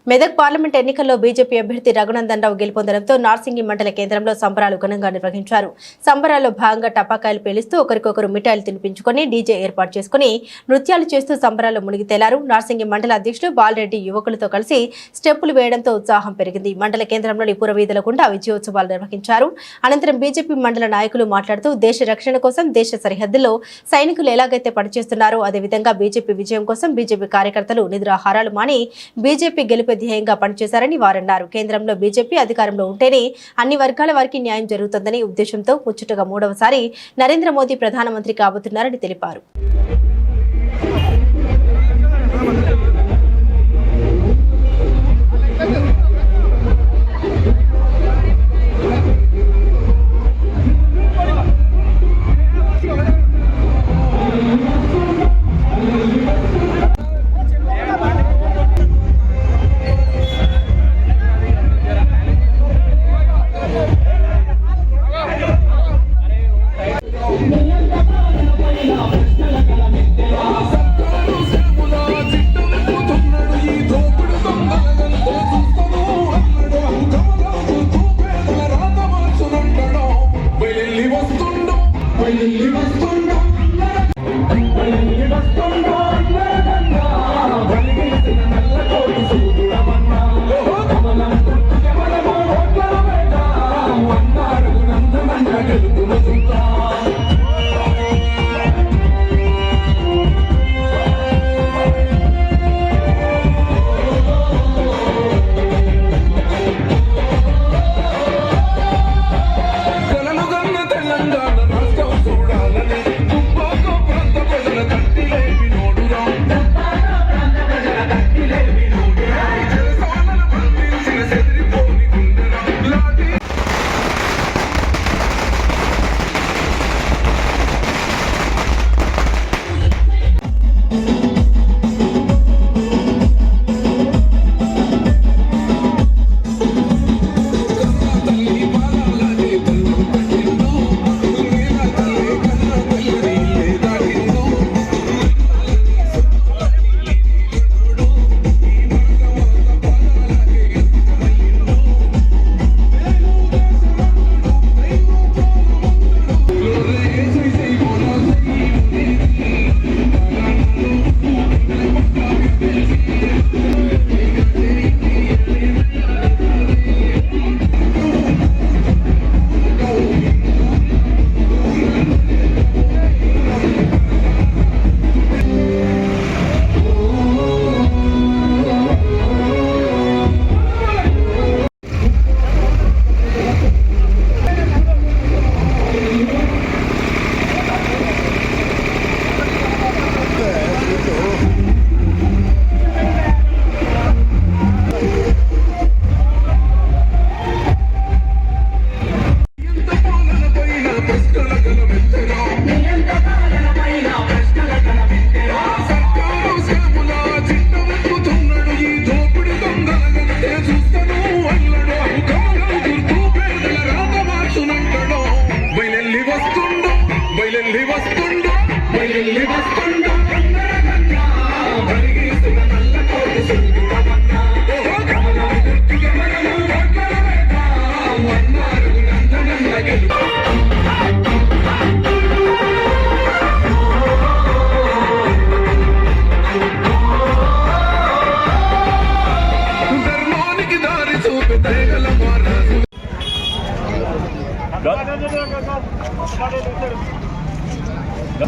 Medak parliament ఎన్నికల్లో BJP అభ్యర్థి రఘునందన్ రావు గెలుపొందడంతో నార్సింగి మండల కేంద్రంలో సంబరాలు ఘనంగా నిర్వహించారు. సంబరాల్లో భాగంగా టపాకాయలు పేలుస్తూ ఒకరికొకరు మిఠాయిలు తినిపించుకుని డీజే ఏర్పాటు చేసుకుని నృత్యాలు చేస్తూ సంబరాల్లో మునిగి తేలారు. నార్సింగి మండల అధ్యక్షుడు బాలరెడ్డి యువకులతో కలిసి స్టెప్పులు వేయడంతో ఉత్సాహం పెరిగింది. మండల కేంద్రంలోని పురవీధుల గుండా విజయోత్సవాలు నిర్వహించారు. అనంతరం బీజేపీ మండల నాయకులు మాట్లాడుతూ దేశ రక్షణ కోసం దేశ సరిహద్దుల్లో సైనికులు ఎలాగైతే పనిచేస్తున్నారో అదేవిధంగా బీజేపీ విజయం కోసం బీజేపీ కార్యకర్తలు నిద్రాహారాలు మాని బీజేపీ గెలుపు ధ్యేయంగా పనిచేశారని వారన్నారు. కేంద్రంలో బీజేపీ అధికారంలో ఉంటేనే అన్ని వర్గాల వారికి న్యాయం జరుగుతుందని ఉద్దేశంతో ముచ్చటగా 3వసారి నరేంద్ర మోదీ ప్రధానమంత్రి కాబోతున్నారని తెలిపారు.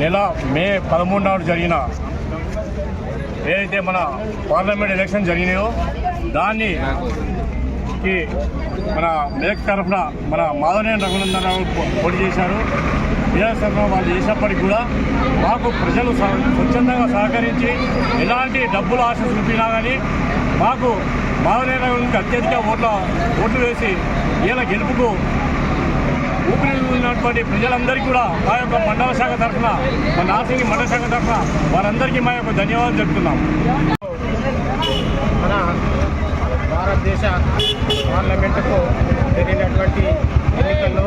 నెల మే 13 నాడు జరిగిన ఏదైతే మన పార్లమెంట్ ఎలక్షన్ జరిగినాయో దాన్ని మన మెదక్ తరఫున మన మాధవనేని రఘునందన్ రావు పోటీ చేశారు. నిరాశన వాళ్ళు చేసినప్పటికీ కూడా మాకు ప్రజలు స్వచ్ఛందంగా సహకరించి ఎలాంటి డబ్బులు ఆశ చూపినా కానీ మాకు మాధవనేని రఘునందన్కి అత్యధిక ఓట్లు వేసి ఈయన గెలుపుకు ఊపిరిన్నటువంటి ప్రజలందరికీ కూడా మా యొక్క మండల శాఖ తరఫున మా నార్సింగి మండల శాఖ తరఫున వారందరికీ మా యొక్క ధన్యవాదాలు చెప్తున్నాం. మన భారతదేశ పార్లమెంటుకు జరిగినటువంటి ఎన్నికల్లో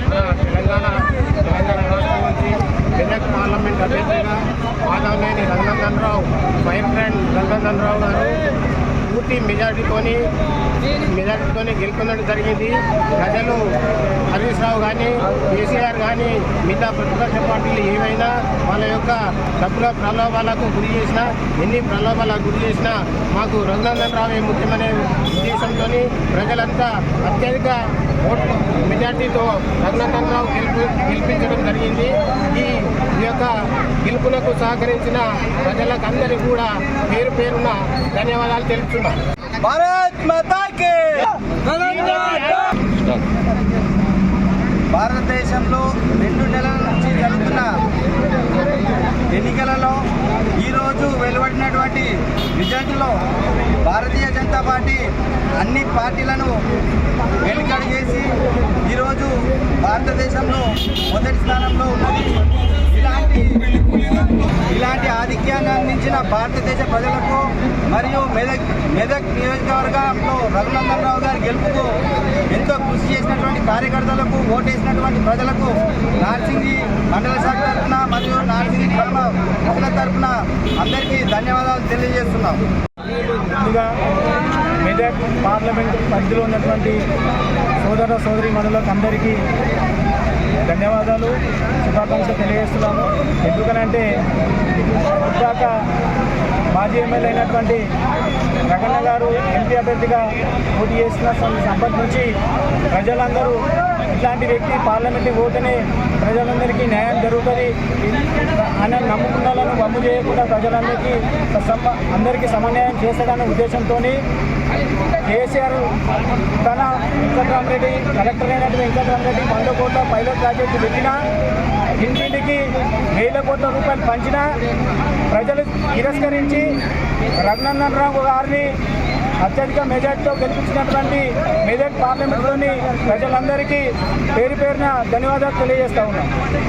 మన తెలంగాణ రాష్ట్రం నుంచి మెదక్ పార్లమెంట్ అభ్యర్థిగా మాధవనేని రఘునందన్ రావు, ఫైర్ బ్రాండ్ రఘునందన్ రావు గారు పూర్తి మెజారిటీతోని గెలుపొందడం జరిగింది. ప్రజలు హరీష్ రావు కానీ కేసీఆర్ కానీ మిగతా ప్రతిపక్ష పార్టీలు ఏవైనా వాళ్ళ యొక్క డబ్బుల ప్రలోభాలకు గురి చేసినా, ఎన్ని ప్రలోభాలకు గురి చేసినా మాకు రఘునందన్ రావే ముఖ్యమనే ఉద్దేశంతో ప్రజలంతా అత్యధిక ఓట్లు మెజార్టీతో రఘునందన్ రావు గెలిపించడం జరిగింది. ఈ యొక్క గెలుపునకు సహకరించిన ప్రజలకు అందరికీ కూడా పేరు పేరున ధన్యవాదాలు తెలుపుతున్నాం. భారత్ మాతా కి భారతదేశంలో 2 నెలల నుంచి జరుగుతున్న ఎన్నికలలో ఈరోజు వెలువడినటువంటి రిజల్ట్లో భారతీయ జనతా పార్టీ అన్ని పార్టీలను వెనుకడుగేసి ఈరోజు భారతదేశంలో మొదటి స్థానంలో ఉన్నది. ఇలాంటి ఆధిక్యాన్ని అందించిన భారతదేశ ప్రజలకు మరియు మెదక్ నియోజకవర్గంలో రఘునందన్ రావు గారి గెలుపుకు ఎంతో కృషి చేసినటువంటి కార్యకర్తలకు, ఓటేసినటువంటి ప్రజలకు నార్సింగి మండల శాఖ తరఫున మరియు నార్సింగి గ్రామ ప్రజల తరఫున అందరికీ ధన్యవాదాలు తెలియజేస్తున్నాం. ముందుగా మెదక్ పార్లమెంట్ పరిధిలో ఉన్నటువంటి సోదర సోదరి మనులకు అందరికీ ధన్యవాదాలు, శుభాకాంక్షలు తెలియజేస్తున్నాము. ఎందుకనంటే ఇందాక మాజీ ఎమ్మెల్యే అయినటువంటి రగన్న గారు ఎంపీ అభ్యర్థిగా పోటీ చేసిన సంపద నుంచి ప్రజలందరూ ఇట్లాంటి వ్యక్తి పార్లమెంట్కి పోతేనే ప్రజలందరికీ న్యాయం జరుగుతుంది అని నమ్ముకున్నాలను వమ్ము చేయకుండా ప్రజలందరికీ అందరికీ సమన్యాయం చేస్తాడనే ఉద్దేశంతో కేసీఆర్ తన వెంకటరామరెడ్డి కలెక్టర్ అయినటువంటి వెంకటరామరెడ్డి 100 కోట్ల పైలట్ ప్రాజెక్టు పెట్టినా, ఇంటింటికి 1000 కోట్ల రూపాయలు పంచినా ప్రజలు తిరస్కరించి రఘునందన్ రావు గారిని అత్యధిక మెజార్టీతో గెలిపించినటువంటి మెదక్ పార్లమెంట్లోని ప్రజలందరికీ పేరు పేరున ధన్యవాదాలు తెలియజేస్తా ఉన్నాం.